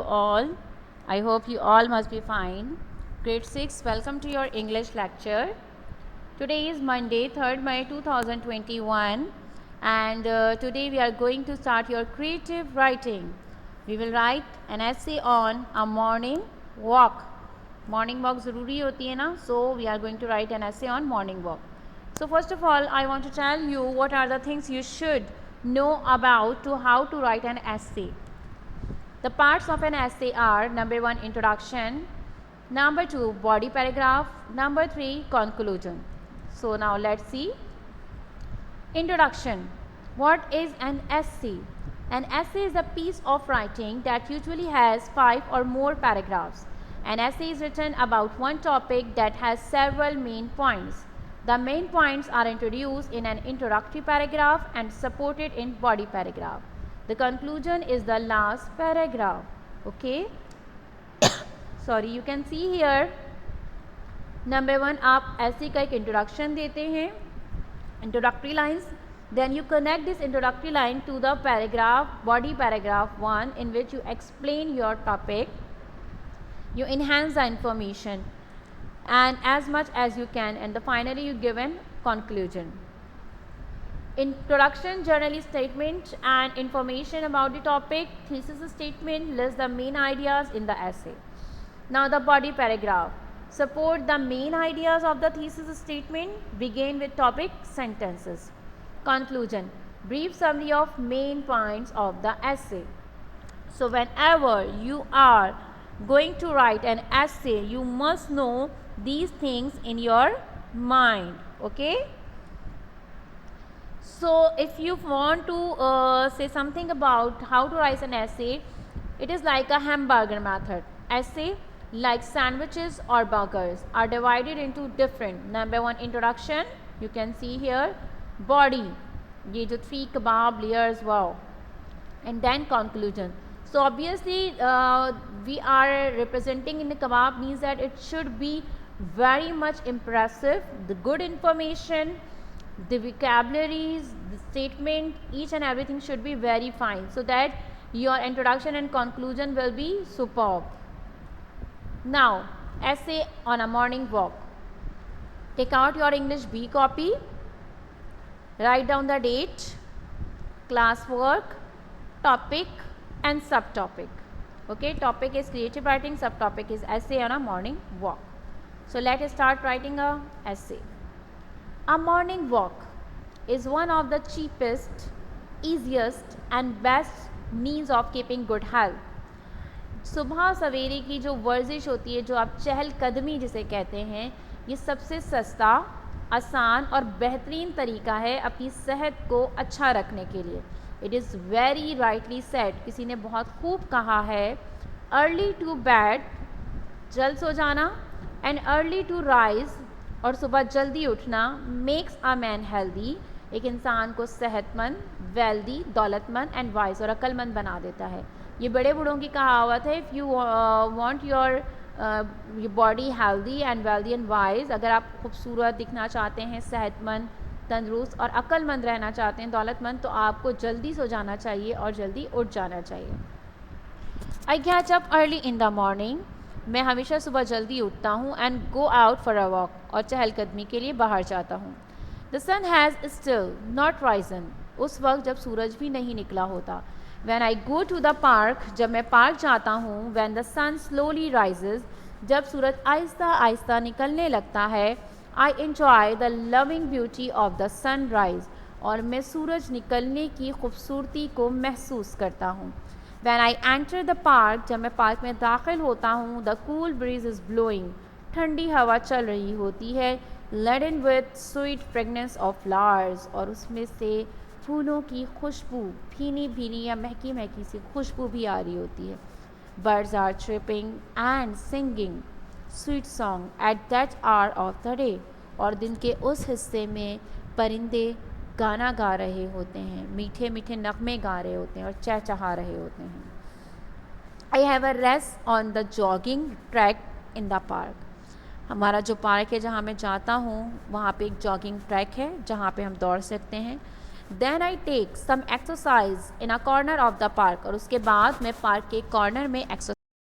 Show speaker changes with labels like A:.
A: All. I hope you all must be fine. Grade 6, welcome to your English lecture. Today is Monday, 3rd May 2021, and today we are going to start your creative writing. We will write an essay on a morning walk. Morning walk ज़रूरी होती है ना, so we are going to write an essay on morning walk. So first of all, I want to tell you what are the things you should know about to how to write an essay. The parts of an essay are: number 1, introduction; number 2, body paragraph; number 3, conclusion. So now let's see. Introduction. What is an essay? An essay is a piece of writing that usually has 5 or more paragraphs. An essay is written about one topic that has several main points. The main points are introduced in an introductory paragraph and supported in body paragraph. The conclusion is the last paragraph. Okay. Sorry, you can see here. Number 1, आप ऐसे का एक introduction देते हैं, introductory lines. Then you connect this introductory line to the paragraph, body paragraph 1, in which you explain your topic. You enhance the information and as much as you can, and finally you give an conclusion. Introduction, generally statement and information about the topic. Thesis statement lists the main ideas in the essay. Now the body paragraph support the main ideas of the thesis statement. Begin with topic sentences. Conclusion, brief summary of main points of the essay. So whenever you are going to write an essay, you must know these things in your mind. Okay. So if you want to say something about how to write an essay, it is like a hamburger method. Essay, like sandwiches or burgers, are divided into different. Number 1, introduction. You can see here. Body, ye jo 3 kebab layers, wow. And then conclusion. So obviously we are representing in the kebab means that it should be very much impressive. The good information, the vocabularies, the statement, each and everything should be very fine, so that your introduction and conclusion will be superb. Now, essay on a morning walk. Take out your English B copy, write down the date, classwork, topic and subtopic. Okay, topic is creative writing, subtopic is essay on a morning walk. So let us start writing a essay. A morning walk is one of the cheapest, easiest and best means of keeping good health. सुबह सवेरे की जो वर्जिश होती है, जो आप चहलकदमी जिसे कहते हैं, ये सबसे सस्ता, आसान और बेहतरीन तरीका है अपनी सेहत को अच्छा रखने के लिए. It is very rightly said, किसी ने बहुत खूब कहा है, अर्ली टू बेड, जल्द सो जाना, एंड अर्ली टू राइज, और सुबह जल्दी उठना, मेक्स अ मैन हेल्दी, एक इंसान को सेहतमंद, वेल्दी, दौलतमंद एंड वाइज और अक्लमंद बना देता है. ये बड़े बूढ़ों की कहावत है. If you want your body healthy and wealthy and wise, अगर आप खूबसूरत दिखना चाहते हैं, सेहतमंद, तंदुरुस्त और अक्लमंद रहना चाहते हैं, दौलतमंद, तो आपको जल्दी सो जाना चाहिए और जल्दी उठ जाना चाहिए. I get up early in the morning, मैं हमेशा सुबह जल्दी उठता हूँ, and go out for a walk, और चहलकदमी के लिए बाहर जाता हूँ. The sun has still not risen, उस वक्त जब सूरज भी नहीं निकला होता. When I go to the park, जब मैं पार्क जाता हूँ, when the sun slowly rises, जब सूरज आहिस्ता आहिस्ता निकलने लगता है, I enjoy the loving beauty of the sunrise, और मैं सूरज निकलने की खूबसूरती को महसूस करता हूँ. When I enter the park, जब मैं पार्क में दाखिल होता हूँ, the cool breeze is blowing, ठंडी हवा चल रही होती है, laden with sweet fragrance of flowers, और उसमें से फूलों की खुशबू, भीनी भीनी या महकी महकी सी खुशबू भी आ रही होती है. Birds are tripping and singing sweet song at that hour of the day, और दिन के उस हिस्से में परिंदे गाना गा रहे होते हैं, मीठे मीठे नगमे गा रहे होते हैं और चहचहा रहे होते हैं. I have a rest on the jogging track in the park, हमारा जो पार्क है जहाँ मैं जाता हूँ, वहाँ पे एक जॉगिंग ट्रैक है जहाँ पे हम दौड़ सकते हैं. Then I take some exercise in a corner of the park. اور اس کے بعد میں پارک کے کارنر میں ایکسرسائز